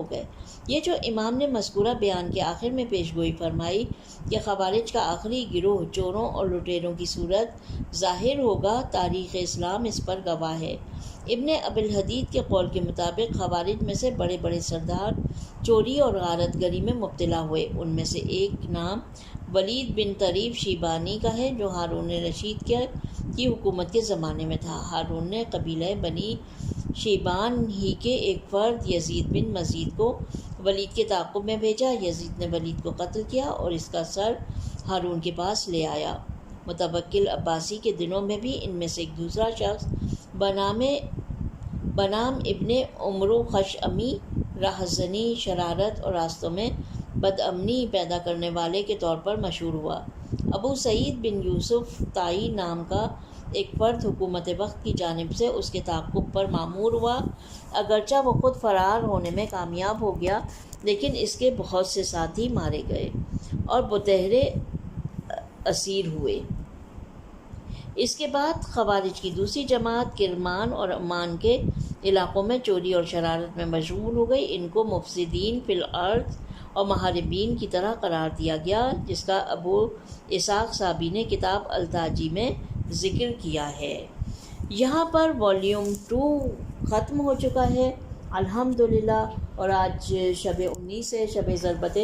گئے۔ یہ جو امام نے مذکورہ بیان کے آخر میں پیش گوئی فرمائی کہ خوارج کا آخری گروہ چوروں اور لٹیروں کی صورت ظاہر ہوگا، تاریخ اسلام اس پر گواہ ہے۔ ابن ابی الحدید کے قول کے مطابق خوارج میں سے بڑے بڑے سردار چوری اور غارت گری میں مبتلا ہوئے۔ ان میں سے ایک نام ولید بن طریف شیبانی کا ہے، جو ہارون رشید کی حکومت کے زمانے میں تھا۔ ہارون نے قبیلہ بنی شیبان ہی کے ایک فرد یزید بن مزید کو ولید کے تعاقب میں بھیجا۔ یزید نے ولید کو قتل کیا اور اس کا سر ہارون کے پاس لے آیا۔ متوکل عباسی کے دنوں میں بھی ان میں سے ایک دوسرا شخص بنام ابن عمرو خشعمی راہزنی، شرارت اور راستوں میں بدامنی پیدا کرنے والے کے طور پر مشہور ہوا۔ ابو سعید بن یوسف تائی نام کا ایک فرد حکومت وقت کی جانب سے اس کے تعاقب پر مامور ہوا۔ اگرچہ وہ خود فرار ہونے میں کامیاب ہو گیا، لیکن اس کے بہت سے ساتھی مارے گئے اور بطہرے اسیر ہوئے۔ اس کے بعد خوارج کی دوسری جماعت کرمان اور عمان کے علاقوں میں چوری اور شرارت میں مشغول ہو گئی۔ ان کو مفسدین فی الارض اور محاربین کی طرح قرار دیا گیا، جس کا ابو اسحاق صابی نے کتاب التاجی میں ذکر کیا ہے۔ یہاں پر والیوم 2 ختم ہو چکا ہے الحمدللہ، اور آج شب 19 ہے، شب ضربت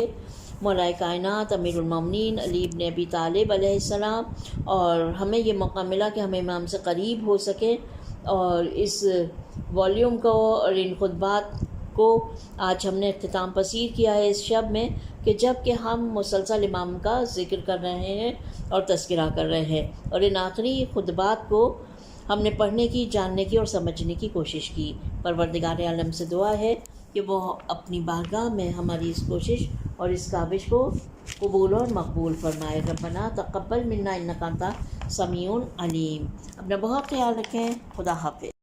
مولا کائنات امیر المومنین علی ابن ابی طالب علیہ السلام، اور ہمیں یہ موقع ملا کہ ہم امام سے قریب ہو سکیں، اور اس والیوم کو اور ان خطبات کو آج ہم نے اختتام پذیر کیا ہے اس شب میں، کہ جب کہ ہم مسلسل امام کا ذکر کر رہے ہیں اور تذکرہ کر رہے ہیں، اور ان آخری خطبات کو ہم نے پڑھنے کی، جاننے کی اور سمجھنے کی کوشش کی۔ پروردگار عالم سے دعا ہے کہ وہ اپنی بارگاہ میں ہماری اس کوشش اور اس کاوش کو قبول اور مقبول فرمائے۔ ربنا تقبل منا انک انت السمیع العلیم۔ اپنا بہت خیال رکھیں۔ خدا حافظ۔